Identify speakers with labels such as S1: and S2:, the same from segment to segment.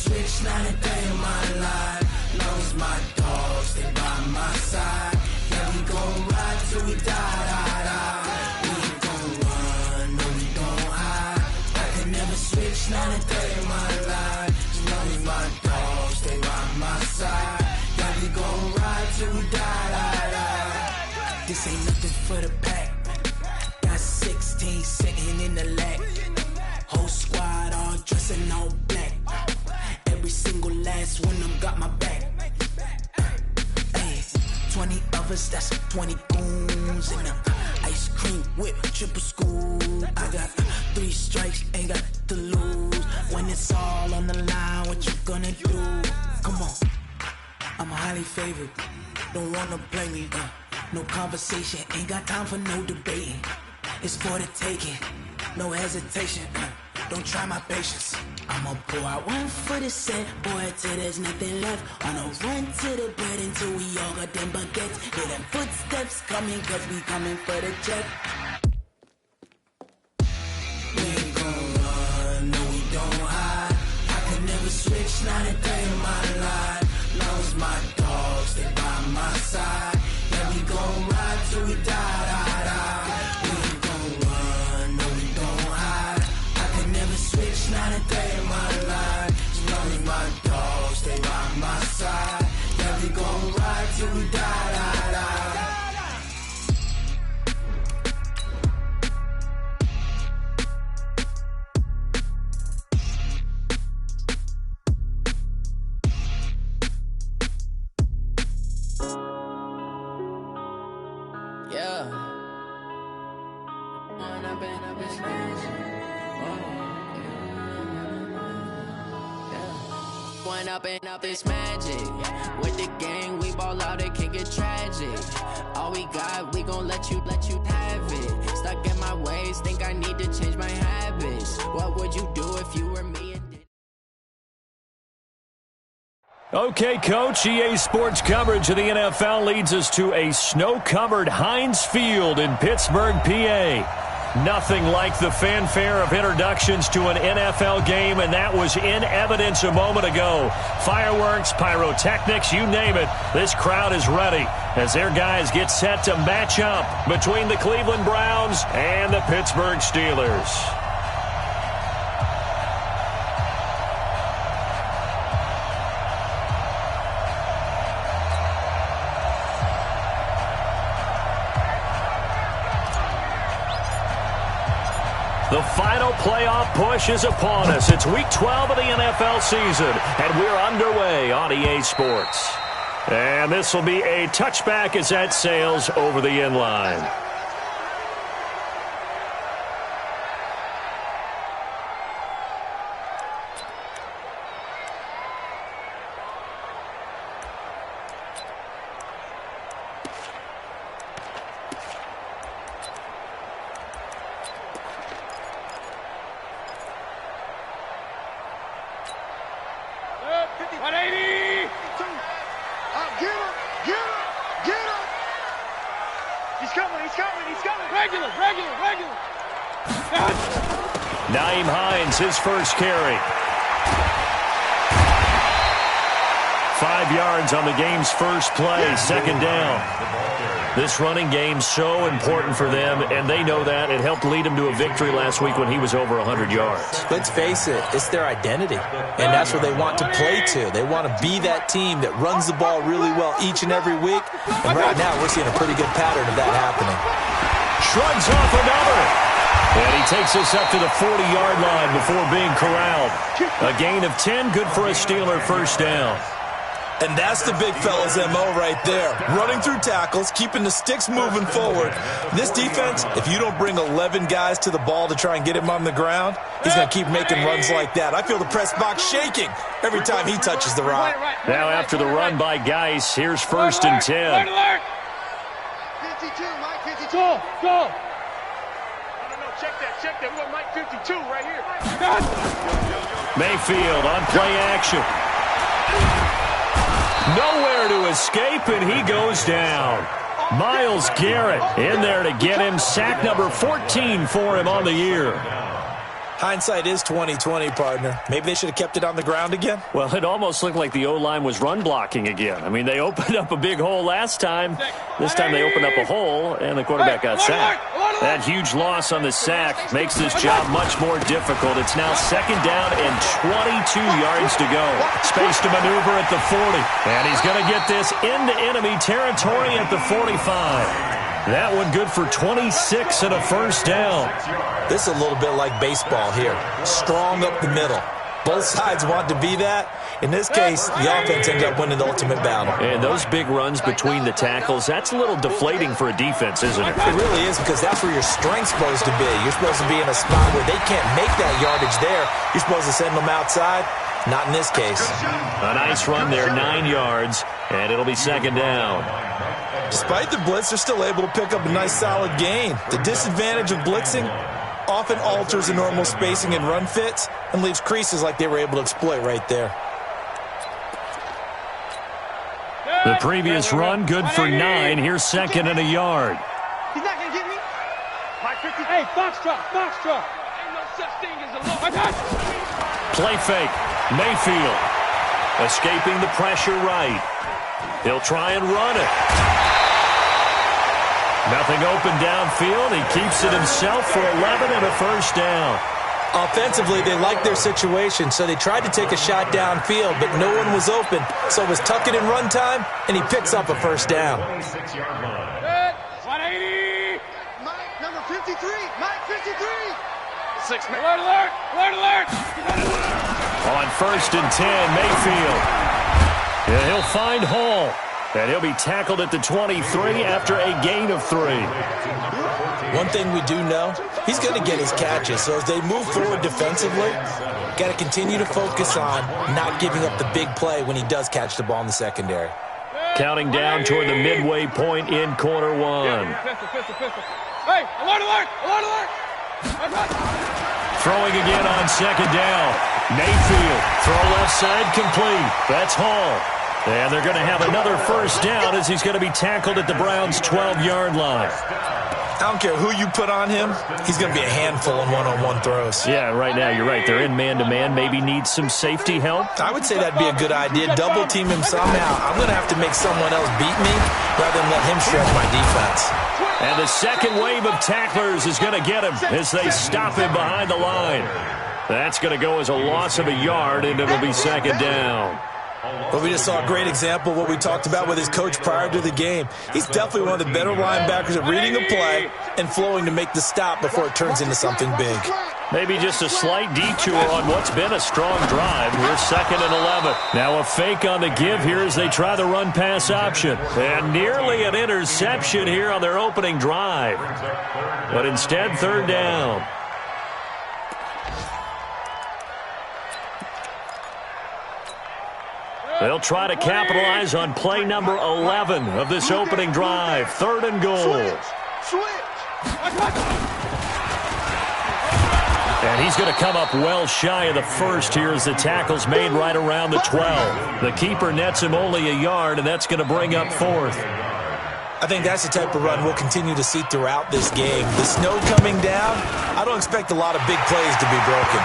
S1: switch, not a day in my life. Long as my dogs stay by my side. Yeah, we gon' ride till we die, die, die. We ain't gon' run, no, we don't hide. I can never switch, not a day in my life. As long as my dogs stay by my side. Yeah, we gon' ride till we die, die, die. This ain't nothing for the pack. Got 16 sitting in the lag. Whole squad all dressing all black. Every single last one of them got my back. Hey, 20 of us, that's 20 goons. And ice cream whip, triple scoop. I got 3 strikes, ain't got to lose. When it's all on the line, what you gonna do? Come on, I'm highly favored. Don't wanna play me, no conversation. Ain't got time for no debating. It's for the taking, no hesitation. Don't try my patience. I'ma pour out one for the set, boy, till there's nothing left. On a run to the bread until we all got them baguettes. Hear them footsteps coming, cause we coming for the check. We ain't gon' run, no, we don't hide. I can never switch, not a day in my life. Long as my dogs stay by my side. Yeah, we gon' ride till we die, die, die. We ain't gon' run, no, we don't hide. I can never switch, not a day in my life. As long as my dogs stay by my side. Yeah, we gon' ride till we die, die, die.
S2: Up this magic. With the gang, we ball out, it can get tragic. All we got, we gon' let you have it. Stuck in my ways, think I need to change my habits. What would you do if you were me?
S3: Okay, Coach, EA Sports coverage of the NFL leads us to a snow-covered Heinz Field in Pittsburgh, PA. Nothing like the fanfare of introductions to an NFL game, and that was in evidence a moment ago. Fireworks, pyrotechnics, you name it. This crowd is ready as their guys get set to match up between the Cleveland Browns and the Pittsburgh Steelers. The final playoff push is upon us. It's Week 12 of the NFL season, and we're underway on EA Sports. And this will be a touchback as that sails over the end line. His first carry. 5 yards on the game's first play, second down. This running game's so important for them, and they know that. It helped lead them to a victory last week when he was over 100 yards.
S4: Let's face it, it's their identity, and that's what they want to play to. They want to be that team that runs the ball really well each and every week, and right now we're seeing a pretty good pattern of that happening.
S3: Shrugs off another. And he takes us up to the 40-yard line before being corralled. A gain of 10, good for a Steeler first down.
S4: And that's the big fella's MO right there. Running through tackles, keeping the sticks moving forward. This defense, if you don't bring 11 guys to the ball to try and get him on the ground, he's going to keep making runs like that. I feel the press box shaking every time he touches the rock.
S3: Now after the run by Geis, here's first and 10.
S5: 52, Mike, 52. Go. Check that. We got Mike 52 right here.
S3: Mayfield on play action. Nowhere to escape, and he goes down. Myles Garrett in there to get him. Sack number 14 for him on the year.
S4: Hindsight is 20/20, partner. Maybe they should have kept it on the ground again.
S3: Well, it almost looked like the O-line was run blocking again. I mean, they opened up a big hole last time. This time they opened up a hole, and the quarterback got sacked. That huge loss on the sack makes this job much more difficult. It's now 2nd down and 22 yards to go. Space to maneuver at the 40. And he's going to get this into enemy territory at the 45. That one good for 26 and a first down.
S4: This is a little bit like baseball here. Strong up the middle. Both sides want to be that. In this case, the offense ended up winning the ultimate battle.
S3: And those big runs between the tackles, that's a little deflating for a defense, isn't it?
S4: It really is, because that's where your strength's supposed to be. You're supposed to be in a spot where they can't make that yardage there. You're supposed to send them outside. Not in this case.
S3: A nice run there, 9 yards, and it'll be 2nd down.
S4: Despite the blitz, they're still able to pick up a nice solid gain. The disadvantage of blitzing often alters the normal spacing and run fits and leaves creases like they were able to exploit right there.
S3: The previous run, good for 9. Here's 2nd and a yard.
S5: He's not going to get me. Hey, Foxtrot, Foxtrot. Ain't no such thing as a low.
S3: Play fake. Mayfield escaping the pressure right. He'll try and run it. Nothing open downfield. He keeps it himself for 11 and a first down.
S4: Offensively, they liked their situation, so they tried to take a shot downfield, but no one was open. So it was tuck it in run time, and he picks up a first down.
S5: 180. Mike, number 53. Mike, 53. 6 minutes. Alert, alert, alert, alert.
S3: On 1st and 10, Mayfield. And he'll find Hall. And he'll be tackled at the 23 after a gain of 3.
S4: One thing we do know, he's going to get his catches. So as they move forward defensively, got to continue to focus on not giving up the big play when he does catch the ball in the secondary.
S3: Counting down toward the midway point in quarter 1.
S5: Hey, alert, alert, alert, alert.
S3: Throwing again on 2nd down. Mayfield, throw left side complete. That's Hall. And they're going to have another first down as he's going to be tackled at the Browns' 12-yard line.
S4: I don't care who you put on him, he's going to be a handful in one-on-one throws.
S3: Yeah, right now you're right. They're in man-to-man. Maybe need some safety help.
S4: I would say that'd be a good idea. Double team him somehow. I'm going to have to make someone else beat me rather than let him stretch my defense.
S3: And the second wave of tacklers is going to get him as they stop him behind the line. That's going to go as a loss of a yard, and it'll be 2nd down.
S4: But we just saw a great example of what we talked about with his coach prior to the game. He's definitely one of the better linebackers at reading a play and flowing to make the stop before it turns into something big.
S3: Maybe just a slight detour on what's been a strong drive. Here's 2nd and 11. Now a fake on the give here as they try the run-pass option. And nearly an interception here on their opening drive. But instead, 3rd down. They'll try to capitalize on play number 11 of this opening drive. 3rd and goal. And he's going to come up well shy of the first here as the tackle's made right around the 12. The keeper nets him only a yard, and that's going to bring up 4th.
S4: I think that's the type of run we'll continue to see throughout this game. The snow coming down, I don't expect a lot of big plays to be broken.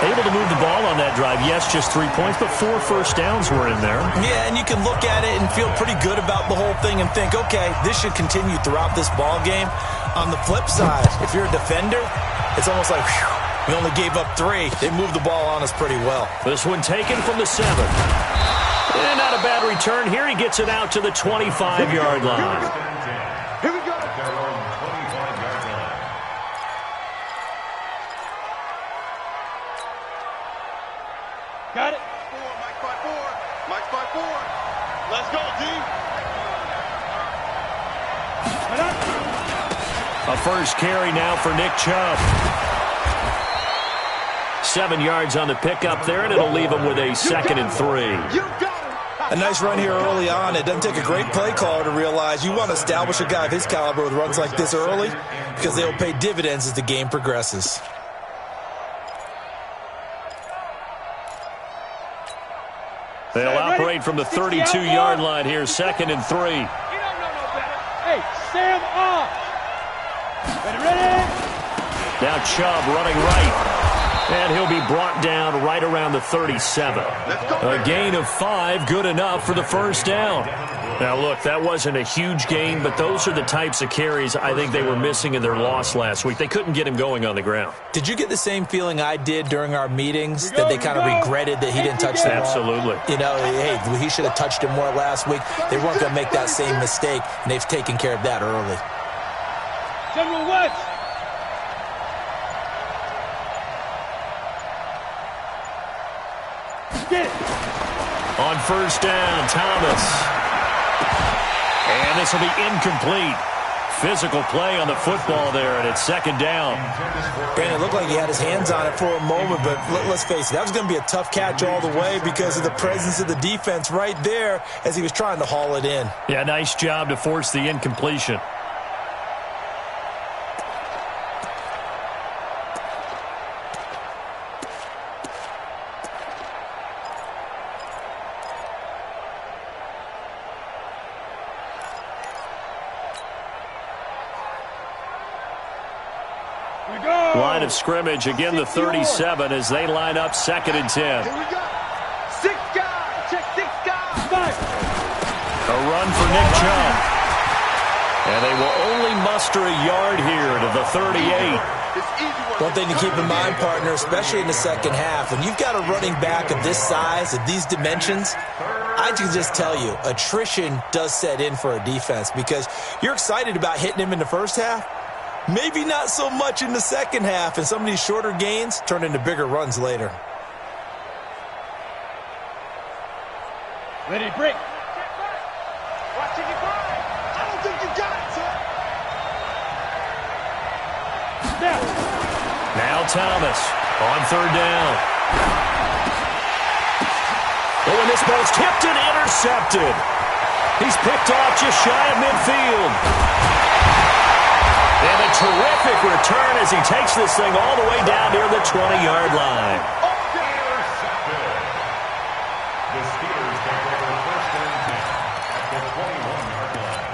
S3: Able to move the ball on that drive. Yes, just 3 points, but 4 first downs were in there.
S4: Yeah, and you can look at it and feel pretty good about the whole thing and think, okay, this should continue throughout this ball game. On the flip side, if you're a defender, it's almost like, whew, we only gave up 3. They moved the ball on us pretty well.
S3: This one taken from the 7. And not a bad return. Here he gets it out to the 25-yard line.
S5: Here we go. Got it. Mike by 4. Mike by 4. Let's go, D.
S3: A first carry now for Nick Chubb. 7 yards on the pickup there, and it'll leave him with a 2nd and 3.
S4: A nice run here early on. It doesn't take a great play caller to realize you want to establish a guy of his caliber with runs like this early because they'll pay dividends as the game progresses.
S3: They'll operate from the 32-yard line here, 2nd and 3.
S5: You don't know no better. Hey, Sam off. Ready, ready.
S3: Now Chubb running right. And he'll be brought down right around the 37. A gain of 5, good enough for the first down. Now, look, that wasn't a huge gain, but those are the types of carries I think they were missing in their loss last week. They couldn't get him going on the ground.
S4: Did you get the same feeling I did during our meetings, that they kind of regretted that he didn't touch the ball?
S3: Absolutely.
S4: You know, hey, he should have touched him more last week. They weren't going to make that same mistake, and they've taken care of that early.
S5: General West.
S3: On first down, Thomas. And this will be incomplete. Physical play on the football there, and it's second down.
S4: Brandon, it looked like he had his hands on it for a moment, but let's face it, that was going to be a tough catch all the way because of the presence of the defense right there as he was trying to haul it in.
S3: Yeah, nice job to force the incompletion. Line of scrimmage, again the 37 as they line up 2nd and 10.
S5: Here we go. 6 guys. Check 6 guys.
S3: A run for Nick Chubb. And they will only muster a yard here to the 38.
S4: One thing to keep in mind, partner, especially in the second half, when you've got a running back of this size, of these dimensions, I can just tell you, attrition does set in for a defense because you're excited about hitting him in the first half. Maybe not so much in the second half, and some of these shorter gains turn into bigger runs later.
S5: Ready, break. Watching it break. I don't think you got it, sir.
S3: Now Thomas on 3rd down. Oh, and this ball's tipped and intercepted. He's picked off just shy of midfield. And a terrific return as he takes this thing all the way down near the 20-yard line.
S6: The Steelers take over 1st and 10 at the 21-yard line.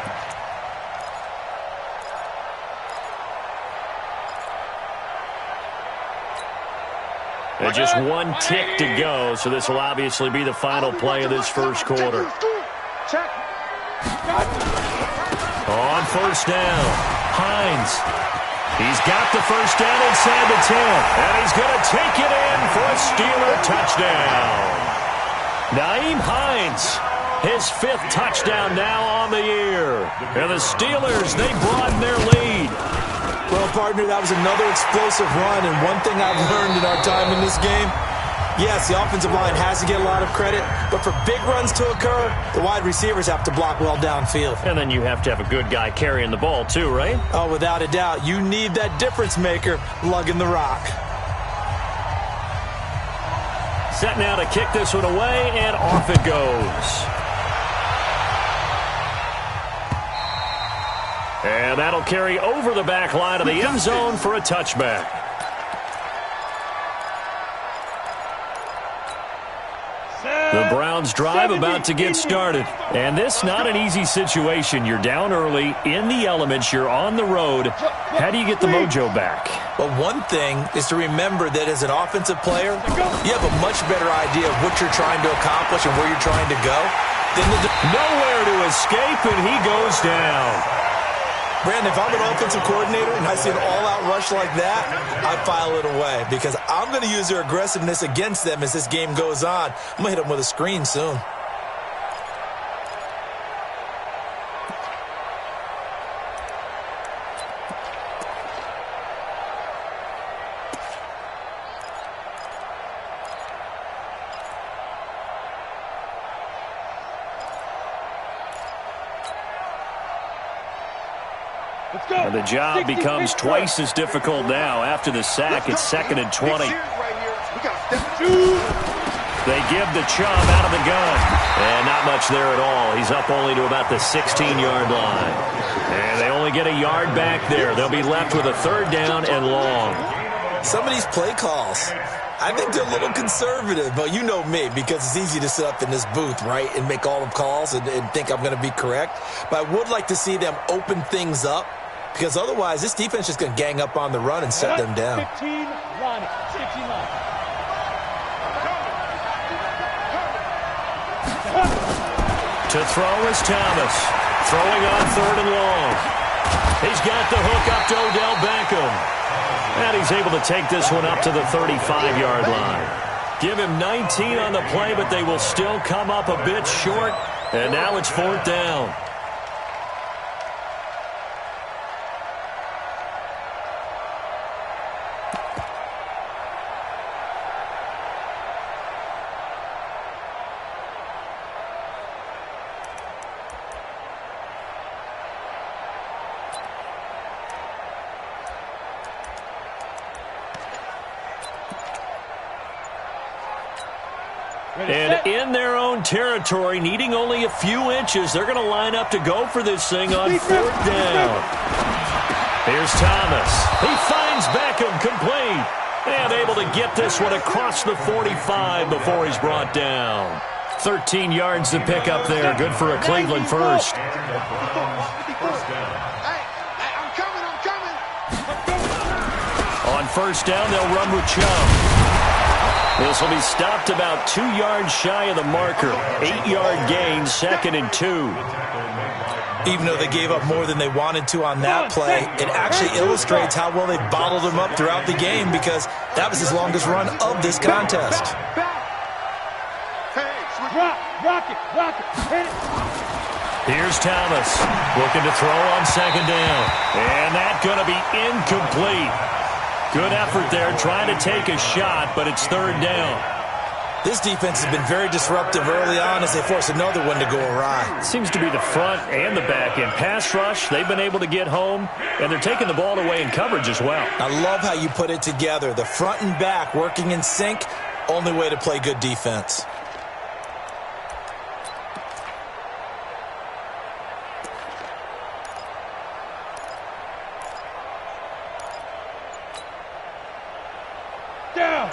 S3: And just one tick to go, so this will obviously be the final play of this first quarter. On first down. Hines. He's got the first down inside the 10. And he's going to take it in for a Steeler touchdown. Nyheim Hines, his 5th touchdown now on the year. And the Steelers, they broaden their lead.
S4: Well, partner, that was another explosive run. And one thing I've learned in our time in this game, yes, the offensive line has to get a lot of credit, but for big runs to occur, the wide receivers have to block well downfield.
S3: And then you have to have a good guy carrying the ball too, right?
S4: Oh, without a doubt. You need that difference maker lugging the rock.
S3: Set now to kick this one away, and off it goes. And that'll carry over the back line of the end zone for a touchback. The Browns drive about to get started. And this not an easy situation. You're down early, in the elements, you're on the road. How do you get the mojo back?
S4: Well, one thing is to remember that as an offensive player, you have a much better idea of what you're trying to accomplish and where you're trying to go.
S3: Nowhere to escape, and he goes down.
S4: Brandon, if I'm an offensive coordinator and I see an all-out rush like that, I file it away because I'm going to use their aggressiveness against them as this game goes on. I'm going to hit them with a screen soon.
S3: And the job becomes twice as difficult now. After the sack, it's 2nd and 20. They give the Chubb out of the gun. And not much there at all. He's up only to about the 16-yard line. And they only get a yard back there. They'll be left with a 3rd down and long.
S4: Some of these play calls, I think they're a little conservative, but you know me, because it's easy to sit up in this booth, right, and make all the calls and think I'm going to be correct. But I would like to see them open things up, because otherwise this defense is just going to gang up on the run and set them down.
S5: 15, run, 16.
S3: To throw is Thomas. Throwing on 3rd and long. He's got the hook up to Odell Beckham. And he's able to take this one up to the 35-yard line. Give him 19 on the play, but they will still come up a bit short. And now it's 4th down. And in their own territory, needing only a few inches, they're going to line up to go for this thing on 4th down. Here's Thomas. He finds Beckham complete. And able to get this one across the 45 before he's brought down. 13 yards to pick up there. Good for a Cleveland first.
S5: Hey, I'm coming.
S3: On 1st down, they'll run with Chubb. This will be stopped about 2 yards shy of the marker. 8-yard gain, 2nd and 2.
S4: Even though they gave up more than they wanted to on that play, it actually illustrates how well they bottled him up throughout the game because that was his longest run of this contest.
S5: Rock it. Hit it.
S3: Here's Thomas looking to throw on 2nd down. And that's going to be incomplete. Good effort there, trying to take a shot, but it's 3rd down.
S4: This defense has been very disruptive early on as they force another one to go awry.
S3: Seems to be the front and the back end. Pass rush, they've been able to get home, and they're taking the ball away in coverage as well.
S4: I love how you put it together. The front and back working in sync, only way to play good defense.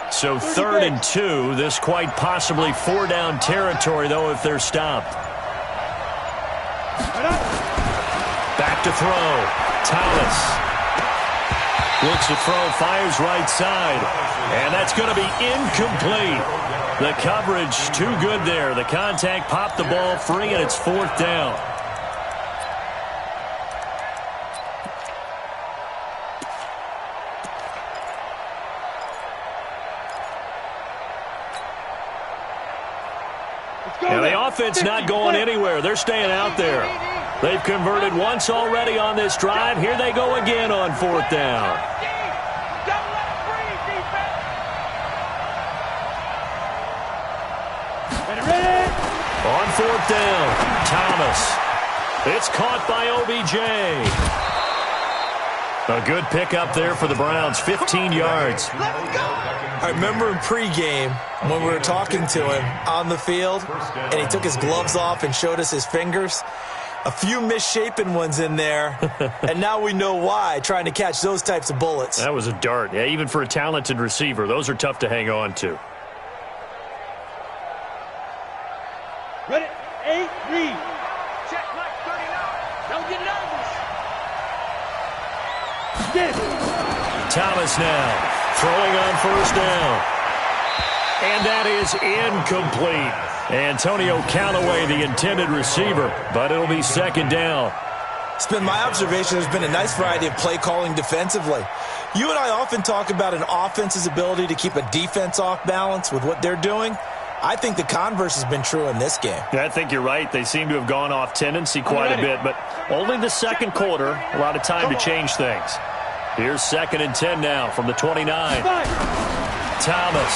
S3: So 3rd and 2, this quite possibly 4-down territory, though, if they're stopped. Back to throw. Thomas looks to throw, fires right side. And that's going to be incomplete. The coverage too good there. The contact popped the ball free, and it's 4th down. Now the offense not going anywhere. They're staying out there. They've converted once already on this drive. Here they go again on 4th down. On 4th down, Thomas. It's caught by OBJ. A good pickup there for the Browns, 15 yards.
S4: I remember in pregame when we were talking to him on the field, and he took his gloves off and showed us his fingers. A few misshapen ones in there, and now we know why, trying to catch those types of bullets.
S3: That was a dart. Yeah, even for a talented receiver, those are tough to hang on to.
S5: Ready? 8, read. Check Mike 39. Don't get nervous.
S3: Thomas now throwing on 1st down. And that is incomplete. Antonio Callaway, the intended receiver, but it'll be 2nd down.
S4: It's been my observation there's been a nice variety of play calling defensively. You and I often talk about an offense's ability to keep a defense off balance with what they're doing. I think the converse has been true in this game.
S3: I think you're right. They seem to have gone off tendency quite a bit, but only the 2nd quarter, a lot of time to change things. Here's 2nd and 10 now from the 29. Thomas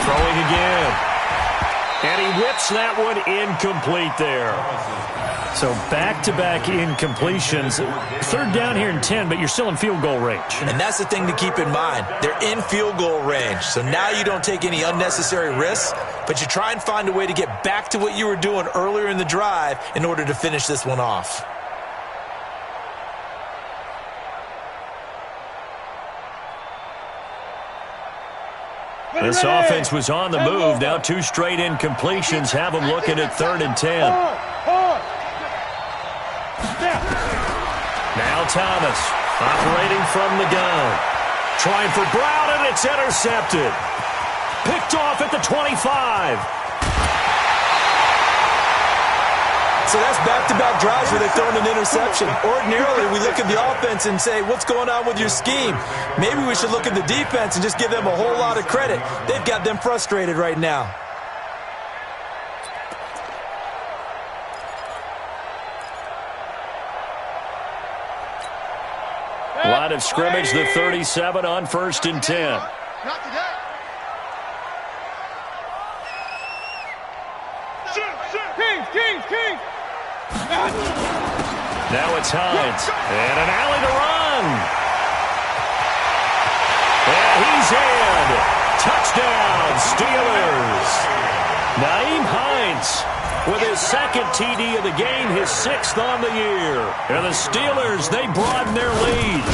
S3: throwing again. And he whips that one incomplete there. So back-to-back incompletions. 3rd down here and 10, but you're still in field goal range.
S4: And that's the thing to keep in mind. They're in field goal range. So now you don't take any unnecessary risks, but you try and find a way to get back to what you were doing earlier in the drive in order to finish this one off.
S3: This offense was on the move. Now 2 straight incompletions have them looking at 3rd and 10. Now Thomas operating from the gun. Trying for Brown, and it's intercepted. Picked off at the 25.
S4: So that's back-to-back drives where they've thrown an interception. Ordinarily, we look at the offense and say, what's going on with your scheme? Maybe we should look at the defense and just give them a whole lot of credit. They've got them frustrated right now.
S3: Line of scrimmage, the 37 on 1st and 10.
S5: Not today. Kings.
S3: Now it's Hines. And an alley to run. And he's in. Touchdown, Steelers. Nyheim Hines with his second TD of the game, his 6th on the year. And the Steelers, they broaden their lead.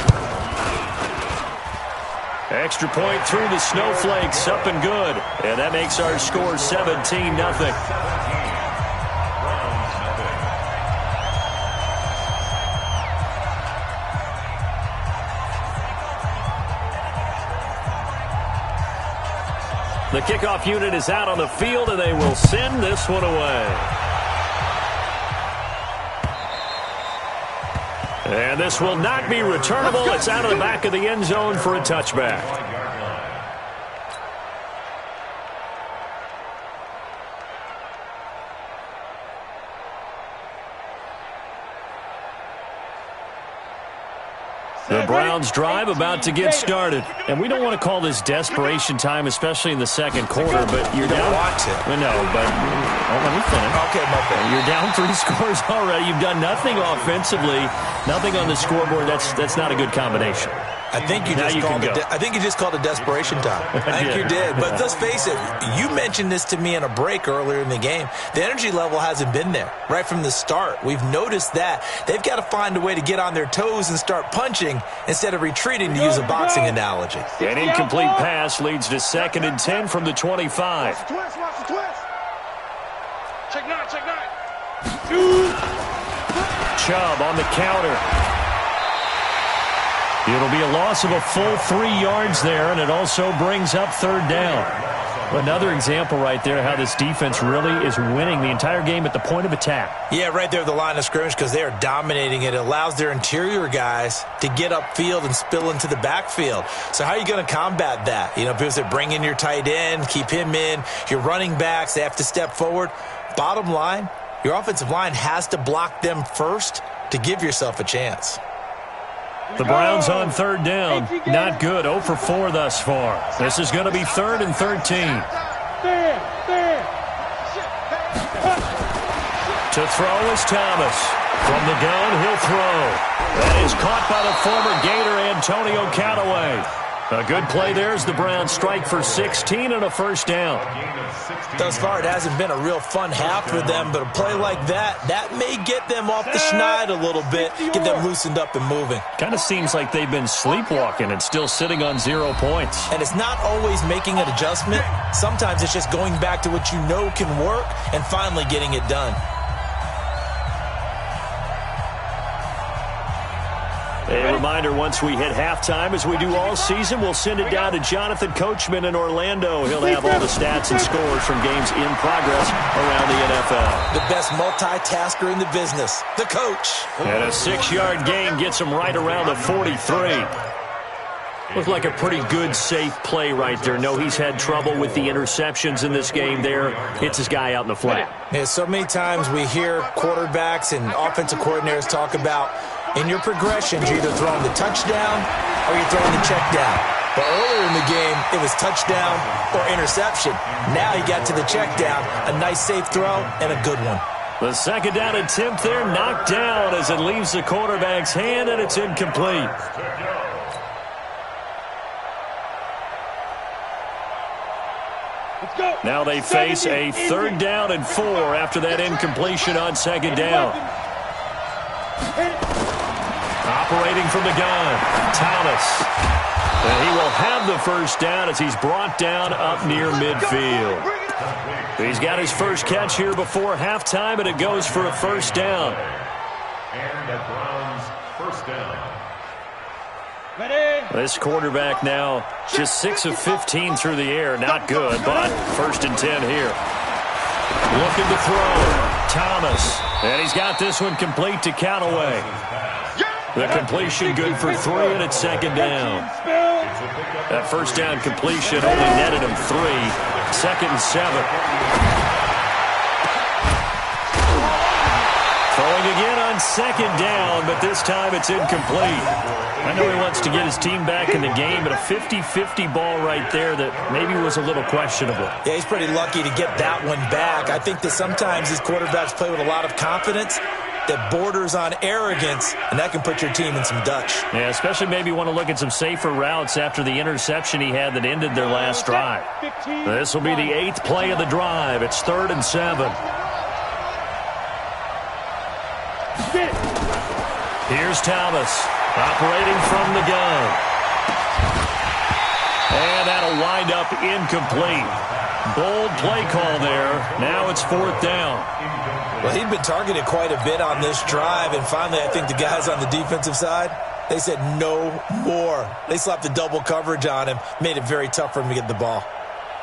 S3: Extra point through the Snowflakes, up and good. And that makes our score 17-0. The kickoff unit is out on the field, and they will send this one away. And this will not be returnable. It's out of the back of the end zone for a touchback. The Browns drive about to get started. And we don't want to call this desperation time, especially in the second quarter, but you're down.
S4: Want to.
S3: No, but let me finish.
S4: Okay, my bad.
S3: You're down 3 scores already. You've done nothing offensively, nothing on the scoreboard. That's not a good combination.
S4: I think you just called it desperation time. I think you did. But let's face it, you mentioned this to me in a break earlier in the game. The energy level hasn't been there right from the start. We've noticed that. They've got to find a way to get on their toes and start punching instead of retreating, to use a boxing analogy.
S3: An incomplete pass leads to 2nd and 10 from the 25.
S5: Watch the twist. Check nine.
S3: Chubb on the counter. It'll be a loss of a full 3 yards there, and it also brings up 3rd down. Another example right there how this defense really is winning the entire game at the point of attack.
S4: Yeah, right there at the line of scrimmage, because they are dominating it. It allows their interior guys to get upfield and spill into the backfield. So how are you going to combat that? You know, because they bring in your tight end, keep him in. Your running backs, they have to step forward. Bottom line, your offensive line has to block them first to give yourself a chance.
S3: The Browns on 3rd down. Not good. 0 for 4 thus far. This is going to be 3rd and 13. To throw is Thomas. From the gun, he'll throw. That is caught by the former Gator, Antonio Callaway. A good play there as the Browns strike for 16 and a 1st down.
S4: Thus far, it hasn't been a real fun half for them, but a play like that may get them off the schneid a little bit, get them loosened up and moving.
S3: Kind of seems like they've been sleepwalking and still sitting on 0 points.
S4: And it's not always making an adjustment. Sometimes it's just going back to what you know can work and finally getting it done.
S3: A reminder, once we hit halftime, as we do all season, we'll send it down to Jonathan Coachman in Orlando. He'll have all the stats and scores from games in progress around the NFL.
S4: The best multitasker in the business, the coach.
S3: And a 6-yard gain gets him right around the 43. Looked like a pretty good, safe play right there. No, he's had trouble with the interceptions in this game there. Hits his guy out in the flat.
S4: Yeah, so many times we hear quarterbacks and offensive coordinators talk about in your progressions, you're either throwing the touchdown or you're throwing the check down. But earlier in the game, it was touchdown or interception. Now he got to the check down, a nice safe throw, and a good one.
S3: The 2nd down attempt there knocked down as it leaves the quarterback's hand, and it's incomplete. Now they face a 3rd down and 4 after that incompletion on 2nd down. Operating from the gun, Thomas. And he will have the 1st down as he's brought down up near midfield. He's got his first catch here before halftime, and it goes for a 1st down.
S6: And at Browns, 1st down.
S3: This quarterback now just 6 of 15 through the air. Not good, but 1st and 10 here. Looking to throw. Thomas. And he's got this one complete to Callaway. The completion good for 3, and it's 2nd down. That 1st down completion only netted him 3. 2nd and 7. Throwing again on 2nd down, but this time it's incomplete. I know he wants to get his team back in the game, but a 50-50 ball right there that maybe was a little questionable.
S4: Yeah, he's pretty lucky to get that one back. I think that sometimes these quarterbacks play with a lot of confidence that borders on arrogance, and that can put your team in some Dutch.
S3: Yeah, especially maybe want to look at some safer routes after the interception he had that ended their last drive. This will be the 8th play of the drive. It's 3rd and 7. Here's Thomas operating from the gun. And that'll wind up incomplete. Bold play call there. Now it's 4th down.
S4: Well, he'd been targeted quite a bit on this drive, and finally I think the guys on the defensive side, they said no more. They slapped the double coverage on him, made it very tough for him to get the ball.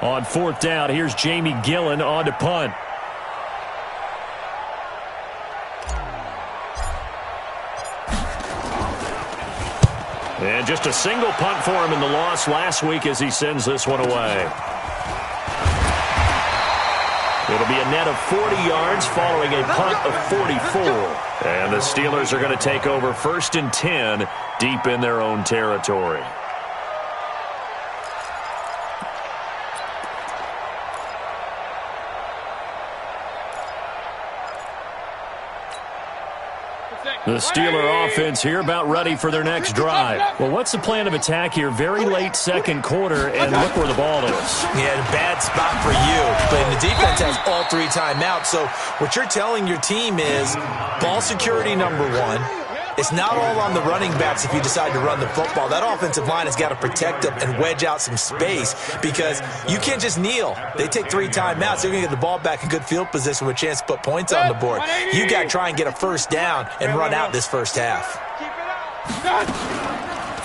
S3: On 4th down, here's Jamie Gillen on to punt. And just a single punt for him in the loss last week as he sends this one away. It'll be a net of 40 yards following a punt of 44. And the Steelers are going to take over 1st and 10 deep in their own territory. The Steeler offense here about ready for their next drive. Well, what's the plan of attack here? Very late 2nd quarter, and look where the ball is.
S4: Yeah, a bad spot for you. But the defense has all 3 timeouts. So what you're telling your team is ball security number 1. It's not all on the running backs if you decide to run the football. That offensive line has got to protect them and wedge out some space because you can't just kneel. They take 3 timeouts. They're going to get the ball back in good field position with a chance to put points on the board. You got to try and get a 1st down and run out this 1st half.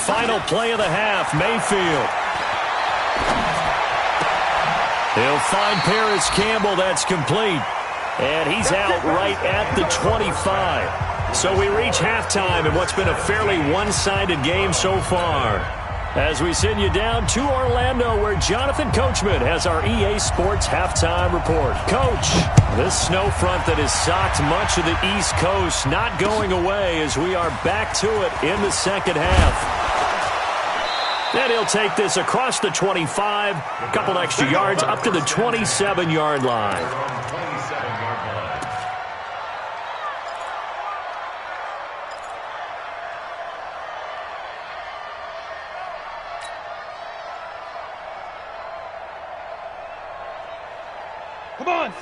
S3: Final play of the half, Mayfield. He'll find Paris Campbell. That's complete. And he's out right at the 25. So we reach halftime in what's been a fairly one-sided game so far. As we send you down to Orlando, where Jonathan Coachman has our EA Sports halftime report. Coach, this snow front that has socked much of the East Coast not going away as we are back to it in the 2nd half. And he'll take this across the 25, a couple extra yards up to the 27-yard line.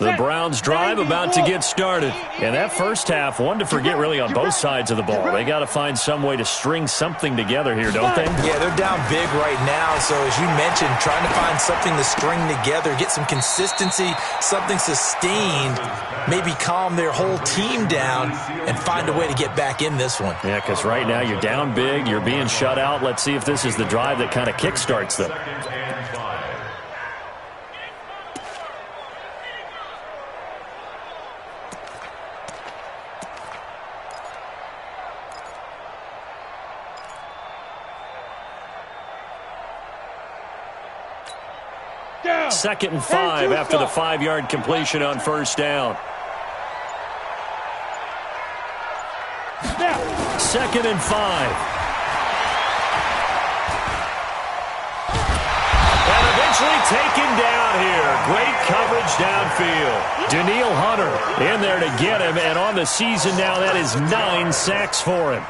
S3: The Browns drive about to get started. And that 1st half, one to forget really on both sides of the ball. They got to find some way to string something together here, don't they?
S4: Yeah, they're down big right now. So as you mentioned, trying to find something to string together, get some consistency, something sustained, maybe calm their whole team down and find a way to get back in this one.
S3: Yeah, because right now you're down big, you're being shut out. Let's see if this is the drive that kind of kickstarts them.
S5: down.
S3: 2nd and 5 after the 5-yard completion on 1st down.
S5: Now.
S3: 2nd and 5. And eventually taken down here. Great coverage downfield. Danielle Hunter in there to get him, and on the season now, that is 9 sacks for him.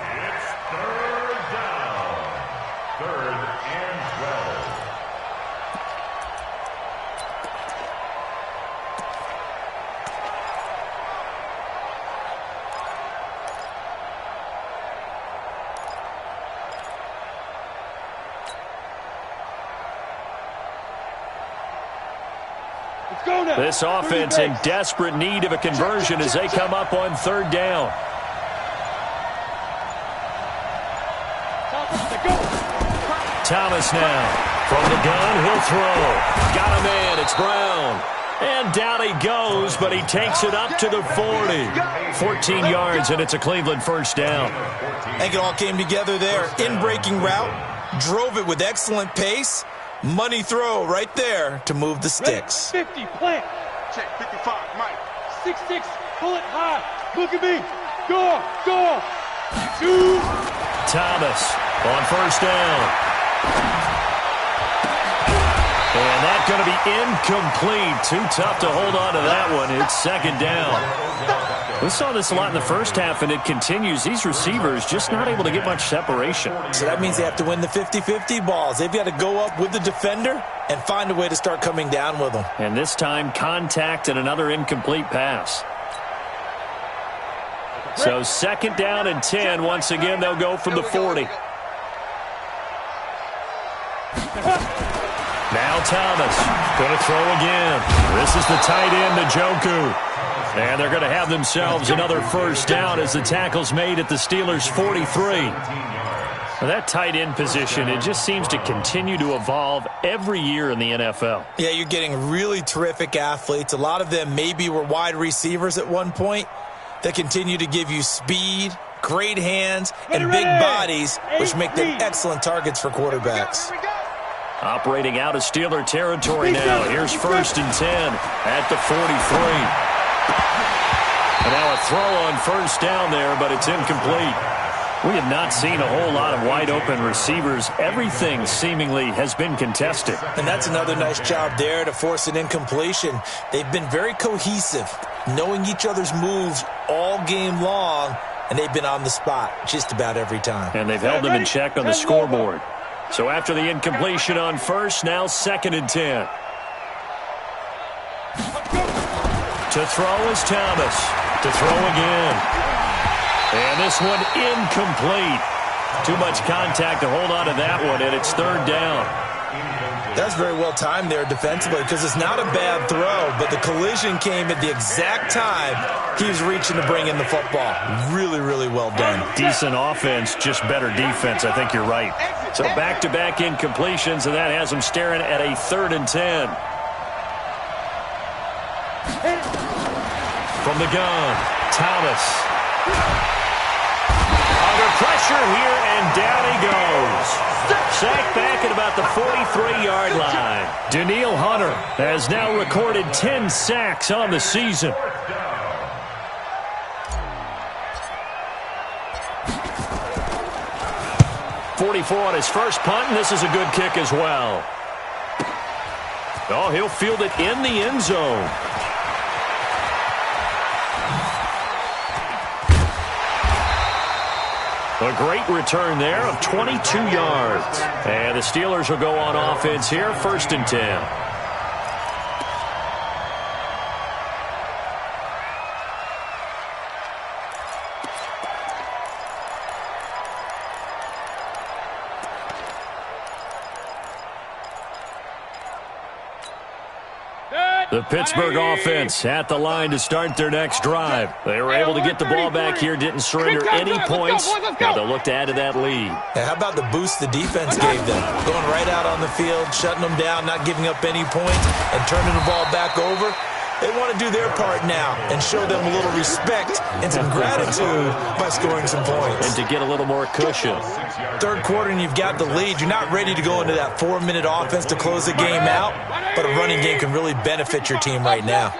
S3: This offense in desperate need of a conversion as they come up on 3rd down. Thomas now. From the gun, he'll throw. Got a man. It's Brown. And down he goes, but he takes it up to the 40. 14 yards, and it's a Cleveland first down.
S4: I think it all came together there. In-breaking route. Drove it with excellent pace. Money throw right there to move the sticks.
S5: 50, plant. Check, 55, Mike. 6-6, pull it high. Look at me. Go. Two.
S3: Thomas on first down. And that's going to be incomplete. Too tough to hold on to that one. It's second down. We saw this a lot in the first half, and it continues. These receivers just not able to get much separation.
S4: So that means they have to win the 50-50 balls. They've got to go up with the defender and find a way to start coming down with them.
S3: And this time, contact and another incomplete pass. So second down and 10. Once again, they'll go from the 40. Now Thomas going to throw again. This is the tight end, Njoku. And they're going to have themselves another first down as the tackle's made at the Steelers' 43. Well, that tight end position, it just seems to continue to evolve every year in the NFL.
S4: Yeah, you're getting really terrific athletes. A lot of them maybe were wide receivers at one point that continue to give you speed, great hands, and big bodies, which make them excellent targets for quarterbacks.
S3: Operating out of Steeler territory now. Here's first and 10 at the 43. And now a throw on first down there, but it's incomplete. We have not seen a whole lot of wide-open receivers. Everything seemingly has been contested.
S4: And that's another nice job there to force an incompletion. They've been very cohesive, knowing each other's moves all game long, and they've been on the spot just about every time.
S3: And they've held them in check on the scoreboard. So after the incompletion on first, now second and 10. To throw is Thomas. To throw again. And this one incomplete. Too much contact to hold on to that one, and it's third down.
S4: That's very well timed there defensively because it's not a bad throw, but the collision came at the exact time he was reaching to bring in the football. Really, really well done.
S3: Decent offense, just better defense. I think you're right. So back-to-back incompletions, and that has them staring at a third and 10. From the gun, Thomas. Under pressure here, and down he goes. Sacked back at about the 43-yard line. Danielle Hunter has now recorded 10 sacks on the season. .44 on his first punt, and this is a good kick as well. Oh, he'll field it in the end zone. A great return there of 22 yards. And the Steelers will go on offense here, first and 10. The Pittsburgh offense at the line to start their next drive. They were able to get the ball back here, didn't surrender any points. Now they'll look to add to that lead.
S4: Yeah, how about the boost the defense gave them? Going right out on the field, shutting them down, not giving up any points, and turning the ball back over. They want to do their part now and show them a little respect and some gratitude by scoring some points.
S3: And to get a little more cushion.
S4: Third quarter and you've got the lead. You're not ready to go into that 4-minute offense to close the game out, but a running game can really benefit your team right now.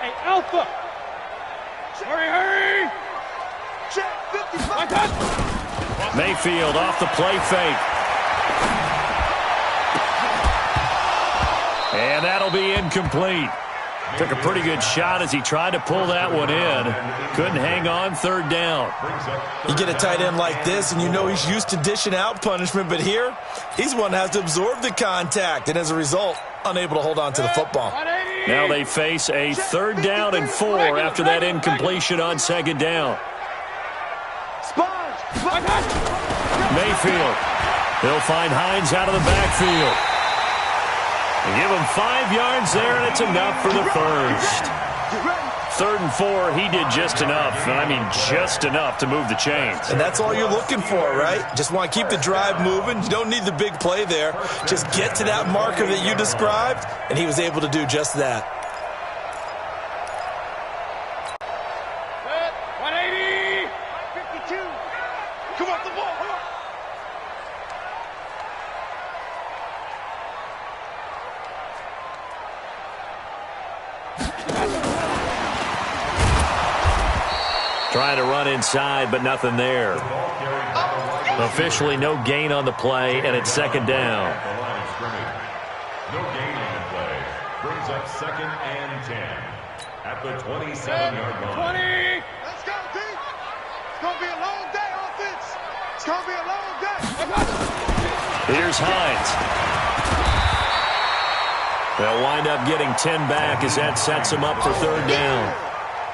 S5: Hey, Alpha. Hurry. Check 55.
S3: Mayfield off the play fake. And that'll be incomplete. Took a pretty good shot as he tried to pull that one in. Couldn't hang on, third down.
S4: You get a tight end like this, and you know he's used to dishing out punishment, but here, he's one that has to absorb the contact, and as a result, unable to hold on to the football.
S3: Now they face a third down and 4 after that incompletion on second down. Mayfield. He'll find Hines out of the backfield. They give him 5 yards there, and it's enough for the first. 3rd and 4, he did just enough, and I mean just enough to move the chains.
S4: And that's all you're looking for, right? Just want to keep the drive moving. You don't need the big play there. Just get to that marker that you described, and he was able to do just that.
S5: 180! 52! Come off the ball!
S3: Trying to run inside, but nothing there. Officially no gain on the play, and it's 2nd down.
S6: No gain on the play. Brings up 2nd and 10 at the 27-yard line.
S5: 20! Let's go, D! It's going to be a long day, offense! It's going to be a long day!
S3: Here's Hines. They'll wind up getting 10 back as that sets them up for 3rd down.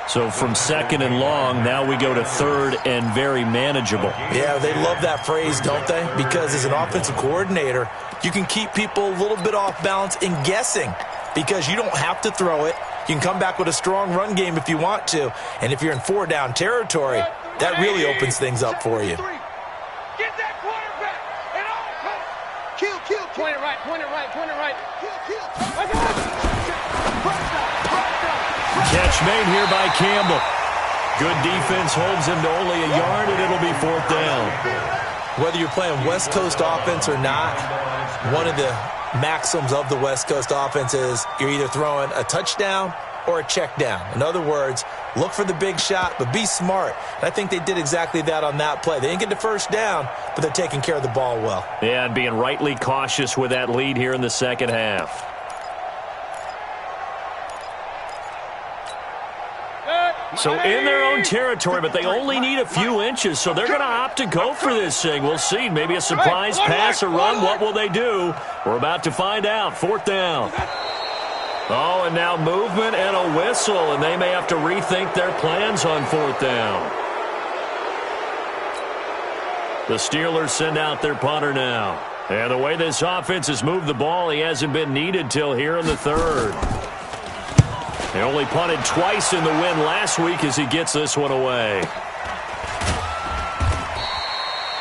S3: So from 2nd and long, now we go to 3rd and very manageable.
S4: Yeah, they love that phrase, don't they? Because as an offensive coordinator, you can keep people a little bit off balance in guessing because you don't have to throw it. You can come back with a strong run game if you want to. And if you're in 4-down territory, that really opens things up for you.
S5: Get that quarterback! And all kill, kill, point it right, point it right, point it right. Kill.
S3: Catch made here by Campbell. Good defense holds him to only a yard, and it'll be 4th down.
S4: Whether you're playing West Coast offense or not, one of the maxims of the West Coast offense is you're either throwing a touchdown or a check down. In other words, look for the big shot, but be smart. And I think they did exactly that on that play. They didn't get the 1st down, but they're taking care of the ball well.
S3: Yeah, and being rightly cautious with that lead here in the 2nd half. So in their own territory, but they only need a few inches, so they're going to opt to go for this thing. We'll see. Maybe a surprise pass or run. What will they do? We're about to find out. 4th down. Oh, and now movement and a whistle, and they may have to rethink their plans on 4th down. The Steelers send out their punter now. And the way this offense has moved the ball, he hasn't been needed till here in the 3rd. They only punted twice in the win last week as he gets this one away.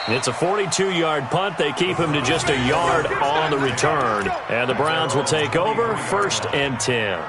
S3: It's a 42-yard punt. They keep him to just a yard on the return. And the Browns will take over 1st and 10.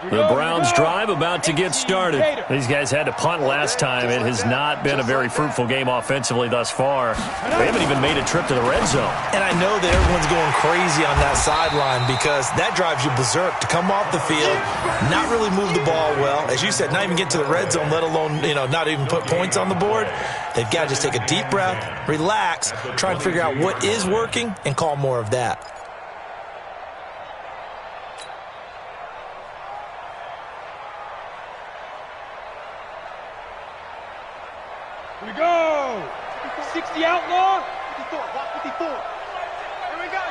S3: The Browns drive about to get started. These guys had to punt last time. It has not been a very fruitful game offensively thus far. They haven't even made a trip to the red zone.
S4: And I know that everyone's going crazy on that sideline because that drives you berserk to come off the field, not really move the ball well. As you said, not even get to the red zone, let alone, not even put points on the board. They've got to just take a deep breath, relax, try and figure out what is working, and call more of that.
S5: Here we go! 60 outlaw! 54, block 54. Here we go!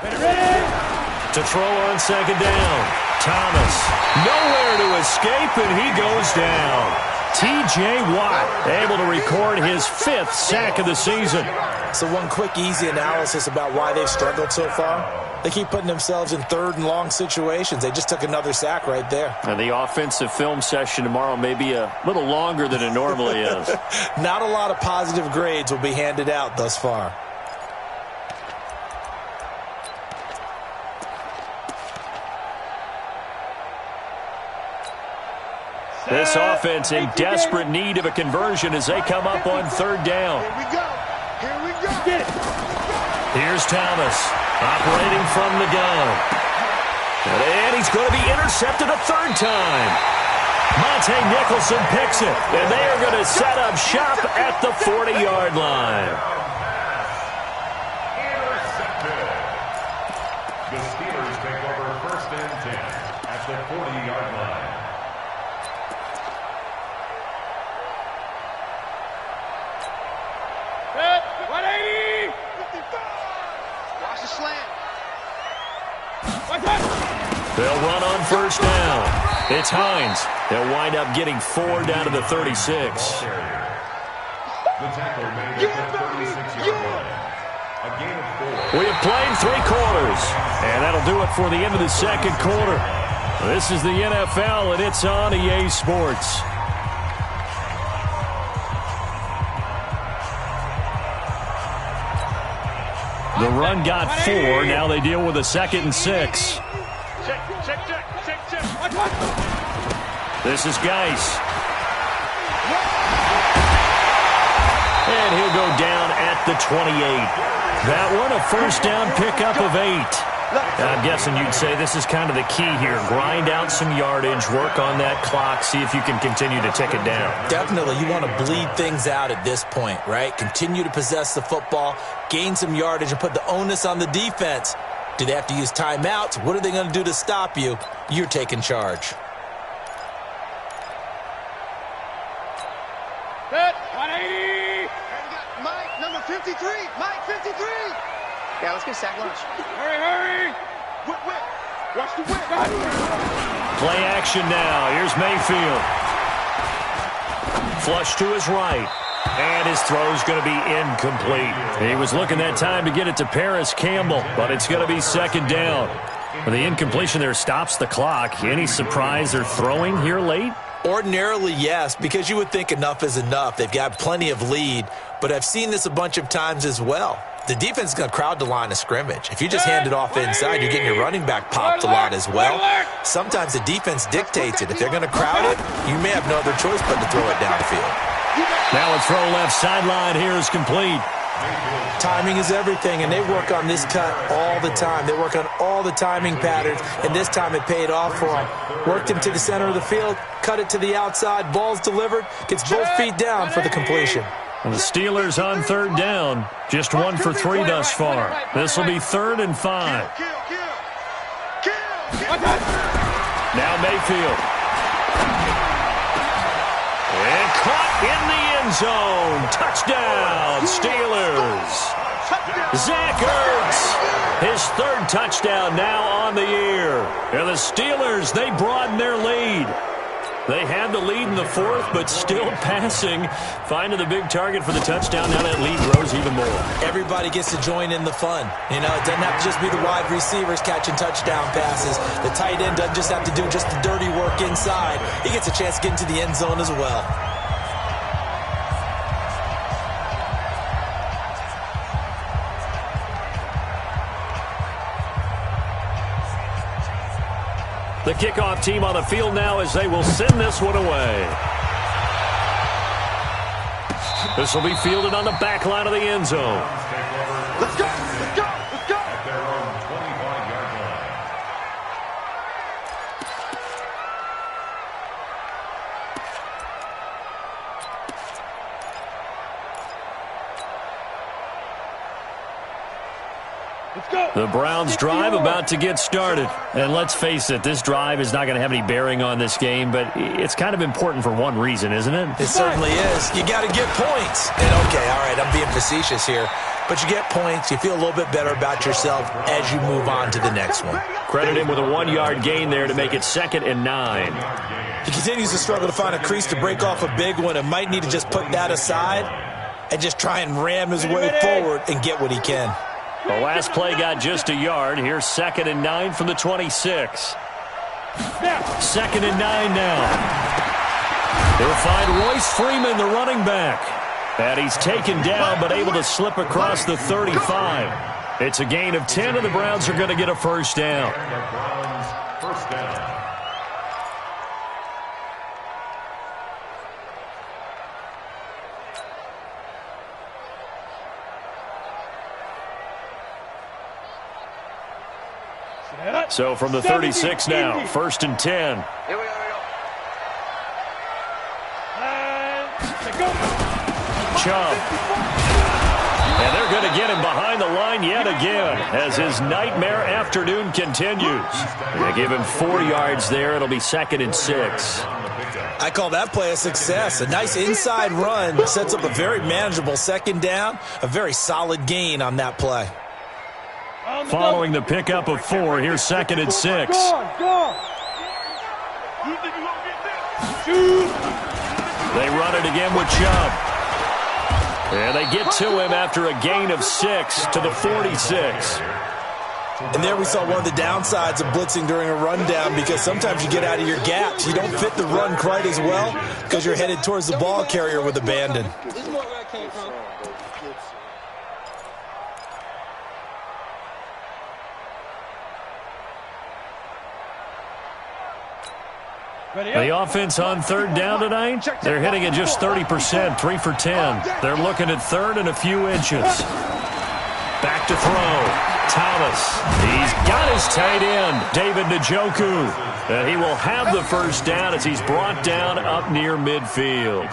S5: Ready!
S3: To throw on 2nd down. Thomas, nowhere to escape, and he goes down. T.J. Watt able to record his 5th sack of the season.
S4: So one quick, easy analysis about why they've struggled so far. They keep putting themselves in 3rd and long situations. They just took another sack right there.
S3: And the offensive film session tomorrow may be a little longer than it normally is.
S4: Not a lot of positive grades will be handed out thus far.
S3: This offense in desperate need of a conversion as they come up on 3rd down.
S5: Here we go! Get it!
S3: Here's Thomas operating from the gun. And he's going to be intercepted a 3rd time. Monte Nicholson picks it, and they are going to set up shop at the 40-yard line.
S6: Intercepted. The Steelers take over 1st and 10 at the 40-yard line.
S5: Set! 180! 55! Watch the slant.
S3: They'll run on 1st down. It's Hines. They'll wind up getting 4 down to the 36.
S6: The tackle made at the 36-yard line. A gain of 4.
S3: We have played 3 quarters, and that'll do it for the end of the second quarter. This is the NFL, and it's on EA Sports. The run got 4. Now they deal with a 2nd and 6.
S5: Check.
S3: This is Geis. And he'll go down at the 28. That one, a first down pickup of 8. I'm guessing you'd say this is kind of the key here. Grind out some yardage, work on that clock, see if you can continue to tick it down.
S4: Definitely. You want to bleed things out at this point, right? Continue to possess the football, gain some yardage, and put the onus on the defense. Do they have to use timeouts? What are they going to do to stop you? You're taking charge.
S5: Set. 180. Mike, number 53. Mike, 53.
S7: Yeah, let's get sack lunch.
S5: Hurry. Whip. Watch the whip.
S3: Play action now. Here's Mayfield. Flush to his right. And his throw's going to be incomplete. He was looking that time to get it to Paris Campbell, but it's going to be 2nd down. The incompletion there stops the clock. Any surprise they're throwing here late?
S4: Ordinarily, yes, because you would think enough is enough. They've got plenty of lead, but I've seen this a bunch of times as well. The defense is going to crowd the line of scrimmage. If you just hand it off inside, you're getting your running back popped a lot as well. Sometimes the defense dictates it. If they're going to crowd it, you may have no other choice but to throw it downfield.
S3: Now a throw left sideline here is complete.
S4: Timing is everything, and they work on this cut all the time. They work on all the timing patterns, and this time it paid off for them. Worked him to the center of the field, cut it to the outside, ball's delivered, gets both feet down for the completion.
S3: And the Steelers on 3rd down, just 1 for 3 thus far. This will be 3rd and 5. Now Mayfield. And caught in the end zone. Touchdown, Steelers. Zach Ertz, his 3rd touchdown now on the year. And the Steelers, they broaden their lead. They had the lead in the 4th, but still passing. Finding the big target for the touchdown. Now that lead grows even more.
S4: Everybody gets to join in the fun. You know, it doesn't have to just be the wide receivers catching touchdown passes. The tight end doesn't just have to do just the dirty work inside. He gets a chance to get into the end zone as well.
S3: The kickoff team on the field now as they will send this one away. This will be fielded on the back line of the end zone.
S5: Let's go.
S6: At their own 25-yard line.
S3: The Browns drive about to get started. And let's face it, this drive is not going to have any bearing on this game, but it's kind of important for one reason, isn't it?
S4: It certainly is. You got to get points. And okay, all right, I'm being facetious here. But you get points, you feel a little bit better about yourself as you move on to the next one.
S3: Credit him with a 1-yard gain there to make it 2nd and 9.
S4: He continues to struggle to find a crease to break off a big one and might need to just put that aside and just try and ram his way forward and get what he can.
S3: The last play got just a yard. Here's 2nd and 9 from the 26. 2nd and 9 now. They'll find Royce Freeman, the running back. And he's taken down but able to slip across the 35. It's a gain of 10, and the Browns are going to get a first down.
S6: And the Browns first down.
S3: So from the 36 now, 1st and 10.
S7: Here we go.
S3: Chubb. And they're going to get him behind the line yet again as his nightmare afternoon continues. They give him 4 yards there. It'll be 2nd and 6.
S4: I call that play a success. A nice inside run sets up a very manageable 2nd down. A very solid gain on that play.
S3: Following the pickup of 4, here's 2nd and 6.
S5: Go on. You think you're going to get this? Shoot.
S3: They run it again with Chubb. And they get to him after a gain of 6 to the 46.
S4: And there we saw one of the downsides of blitzing during a rundown, because sometimes you get out of your gaps. You don't fit the run quite as well because you're headed towards the ball carrier with abandon.
S3: The offense on third down tonight, they're hitting at just 30%, 3 for 10. They're looking at third and a few inches. Back to throw. Thomas. He's got his tight end, David Njoku. And he will have the first down as he's brought down up near midfield.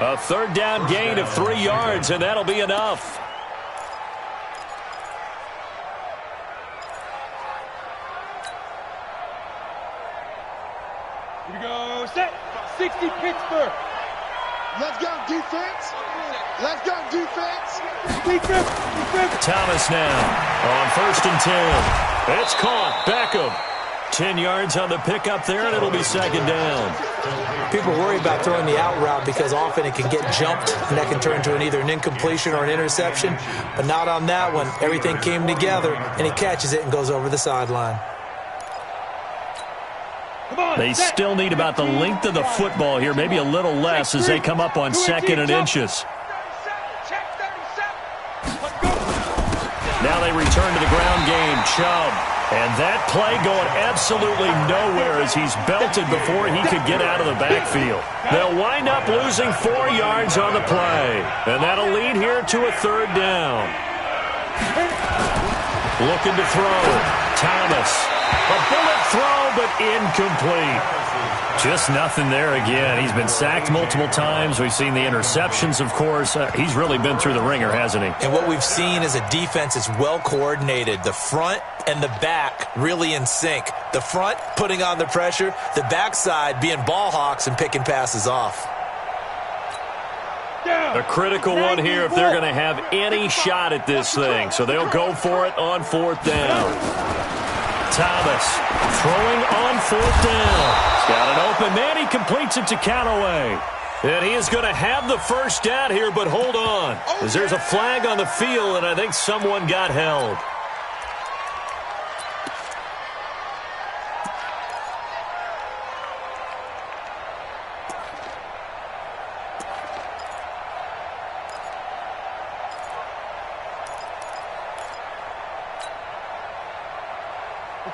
S3: A third down gain of 3 yards, and that'll be enough.
S5: Here we go. Set. 60 Pittsburgh.
S8: Let's go, defense. Let's go, defense.
S5: Defense.
S3: Thomas now on 1st and 10. It's caught. Beckham. 10 yards on the pickup there, and it'll be 2nd down.
S4: People worry about throwing the out route because often it can get jumped, and that can turn into either an incompletion or an interception. But not on that one. Everything came together, and he catches it and goes over the sideline.
S3: They still need about the length of the football here, maybe a little less as they come up on 2nd and inches. Now they return to the ground game. Chubb. And that play going absolutely nowhere as he's belted before he could get out of the backfield. They'll wind up losing 4 yards on the play. And that'll lead here to a 3rd down. Looking to throw. Thomas. A bullet throw, but incomplete. Just nothing there again. He's been sacked multiple times. We've seen the interceptions, of course. He's really been through the ringer, hasn't he?
S4: And what we've seen is a defense that's well coordinated. The front and the back really in sync. The front putting on the pressure. The backside being ball hawks and picking passes off.
S3: A critical one here if they're going to have any shot at this thing. So they'll go for it on 4th down. Thomas throwing on 4th down. He's got an open man. He completes it to Callaway. And he is going to have the first down here, but hold on. As there's a flag on the field, and I think someone got held.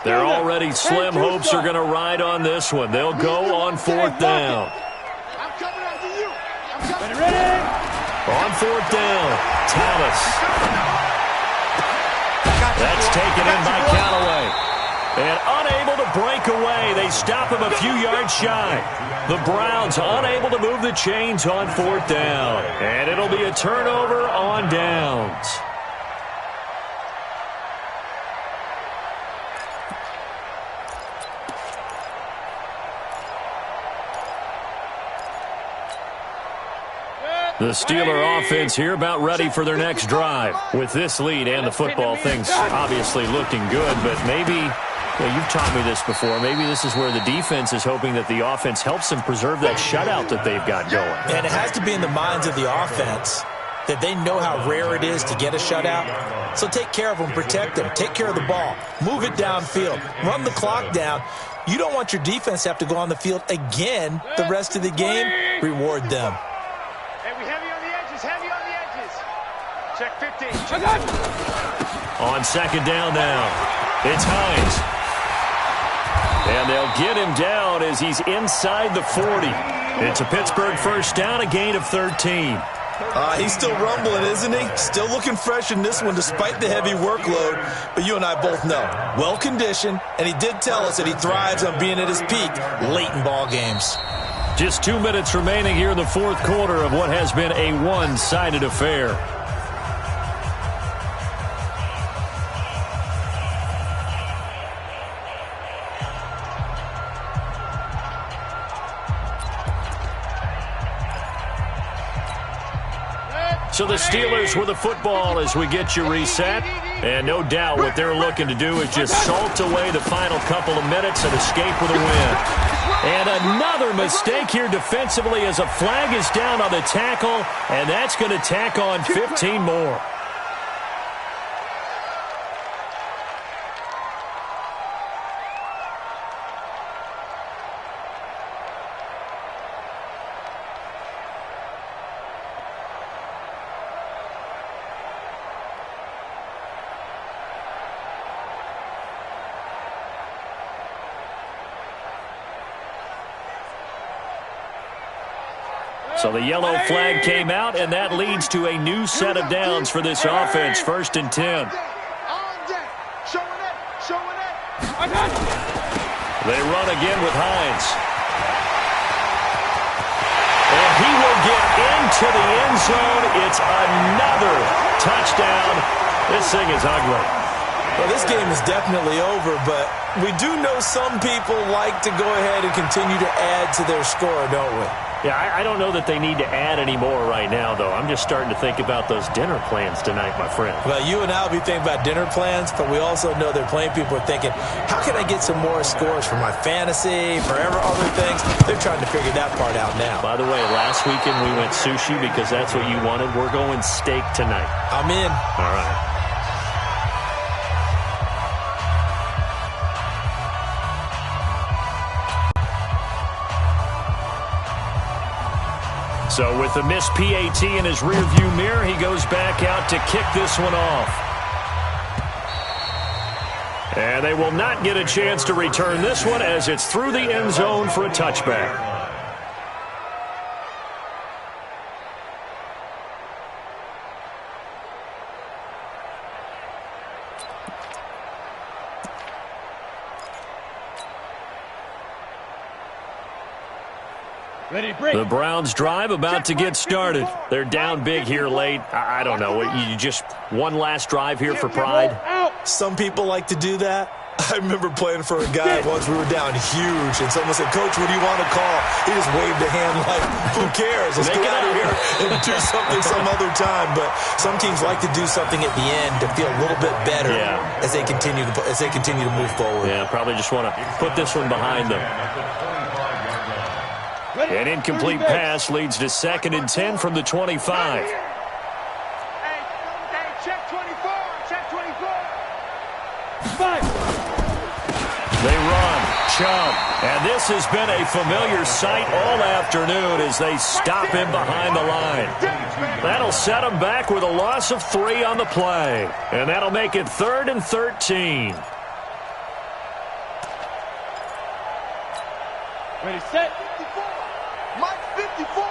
S3: They're already slim hopes are going to ride on this one. They'll go on 4th down.
S8: I'm coming after you.
S5: Ready?
S3: On 4th down, Thomas. That's taken in by Callaway. And unable to break away. They stop him a few yards shy. The Browns unable to move the chains on 4th down. And it'll be a turnover on downs. The Steeler offense here about ready for their next drive. With this lead and the football, things obviously looking good, but maybe, you've taught me this before, maybe this is where the defense is hoping that the offense helps them preserve that shutout that they've got going.
S4: And it has to be in the minds of the offense that they know how rare it is to get a shutout. So take care of them, protect them, take care of the ball, move it downfield, run the clock down. You don't want your defense to have to go on the field again the rest of the game. Reward them.
S5: Check 15.
S3: On 2nd down now, it's Hines. And they'll get him down as he's inside the 40. It's a Pittsburgh first down, a gain of 13.
S4: He's still rumbling, isn't he? Still looking fresh in this one despite the heavy workload. But you and I both know, well-conditioned, and he did tell us that he thrives on being at his peak late in ball games.
S3: Just 2 minutes remaining here in the 4th quarter of what has been a one-sided affair. So the Steelers with the football as we get you reset. And no doubt what they're looking to do is just salt away the final couple of minutes and escape with a win. And another mistake here defensively as a flag is down on the tackle, and that's going to tack on 15 more. So the yellow flag came out, and that leads to a new set of downs for this offense. 1st and 10. They run again with Hines. And he will get into the end zone. It's another touchdown. This thing is ugly.
S4: Well, this game is definitely over, but we do know some people like to go ahead and continue to add to their score, don't we?
S3: Yeah, I don't know that they need to add any more right now, though. I'm just starting to think about those dinner plans tonight, my friend.
S4: Well, you and I will be thinking about dinner plans, but we also know they're playing people are thinking, how can I get some more scores for my fantasy, for other things? They're trying to figure that part out now.
S3: By the way, last weekend we went sushi because that's what you wanted. We're going steak tonight.
S4: I'm in.
S3: All right. So with the missed PAT in his rearview mirror, he goes back out to kick this one off. And they will not get a chance to return this one as it's through the end zone for a touchback. The Browns drive about to get started. They're down big here late. I don't know. You just one last drive here for pride?
S4: Some people like to do that. I remember playing for a guy once. We were down huge, and someone said, Coach, what do you want to call? He just waved a hand like, who cares? Let's get out of here and do something some other time. But some teams like to do something at the end to feel a little bit better as they continue to move forward.
S3: Yeah, probably just want to put this one behind them. An incomplete pass leads to 2nd and 10 from the 25.
S8: Hey, check 24. Check 24.
S3: They run, Chubb, and this has been a familiar sight all afternoon as they stop him behind the line. That'll set him back with a loss of 3 on the play, and that'll make it 3rd and 13.
S5: Ready, set.
S8: 54. Mike 54.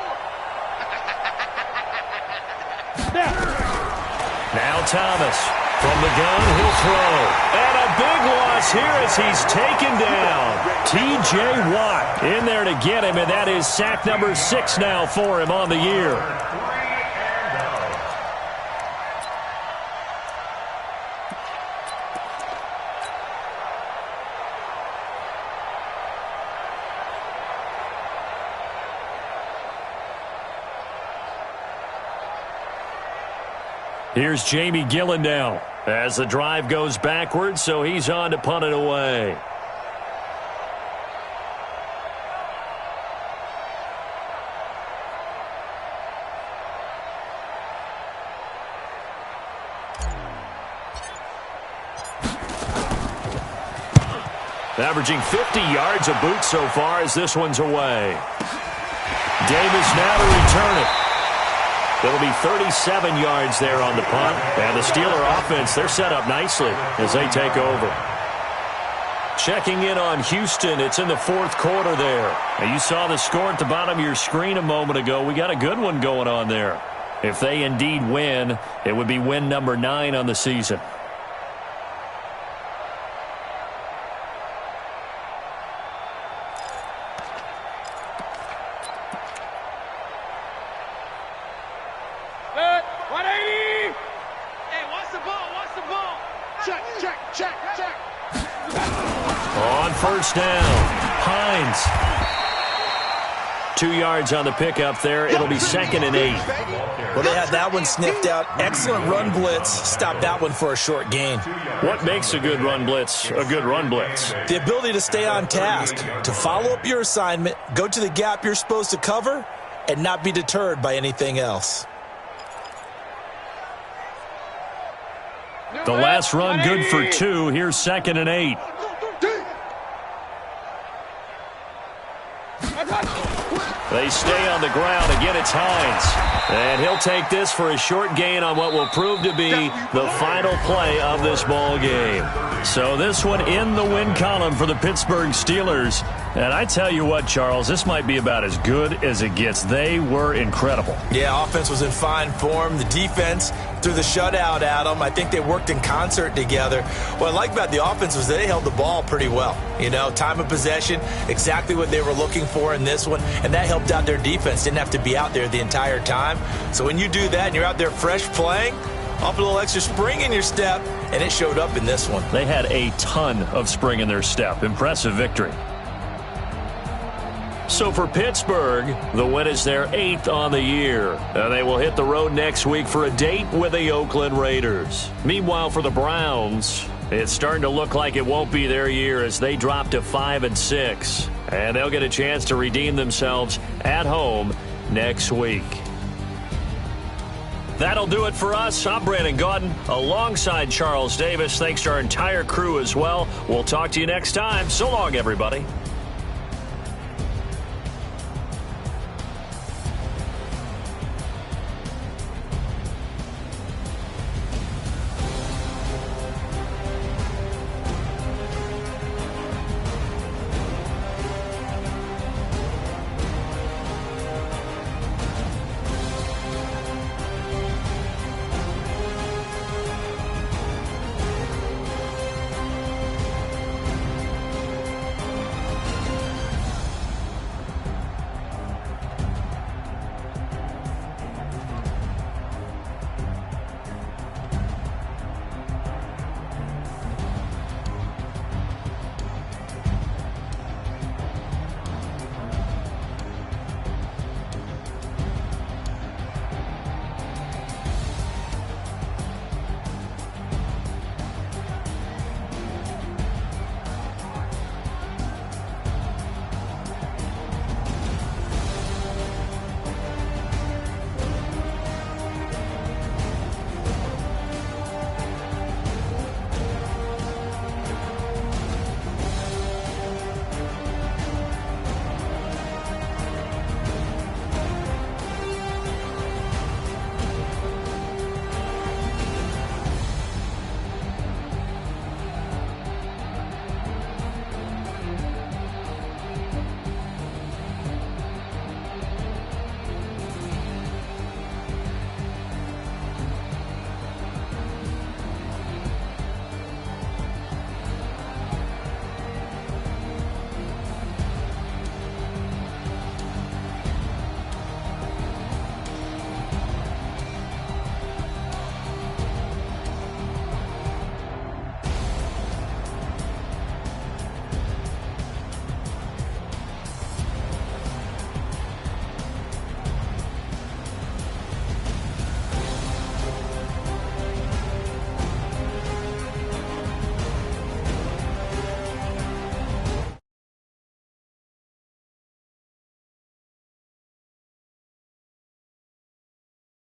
S3: Now Thomas from the gun, he'll throw. And a big loss here as he's taken down. T.J. Watt in there to get him, and that is sack number 6 now for him on the year. Here's Jamie Gillen now as the drive goes backwards, so he's on to punt it away. Averaging 50 yards a boot so far as this one's away. Davis now to return it. It'll be 37 yards there on the punt. And the Steeler offense, they're set up nicely as they take over. Checking in on Houston, it's in the 4th quarter there. Now you saw the score at the bottom of your screen a moment ago. We got a good one going on there. If they indeed win, it would be win number 9 on the season. On 1st down, Hines. 2 yards on the pickup there. It'll be 2nd and 8.
S4: Well, they had that one sniffed out. Excellent run blitz. Stopped that one for a short gain.
S3: What makes a good run blitz a good run blitz?
S4: The ability to stay on task, to follow up your assignment, go to the gap you're supposed to cover, and not be deterred by anything else.
S3: The last run good for 2. Here's 2nd and 8. They stay on the ground. Again, it's Hines. And he'll take this for a short gain on what will prove to be the final play of this ball game. So this one in the win column for the Pittsburgh Steelers. And I tell you what, Charles, this might be about as good as it gets. They were incredible.
S4: Yeah, offense was in fine form. The defense threw the shutout at them. I think they worked in concert together. What I like about the offense was they held the ball pretty well. You know, time of possession, exactly what they were looking for in this one, and that helped out their defense. Didn't have to be out there the entire time. So when you do that and you're out there fresh playing, off a little extra spring in your step, and it showed up in this one.
S3: They had a ton of spring in their step. Impressive victory. So for Pittsburgh, the win is their 8th on the year. And they will hit the road next week for a date with the Oakland Raiders. Meanwhile, for the Browns, it's starting to look like it won't be their year as they drop to 5-6. And they'll get a chance to redeem themselves at home next week. That'll do it for us. I'm Brandon Gaudin alongside Charles Davis. Thanks to our entire crew as well. We'll talk to you next time. So long, everybody.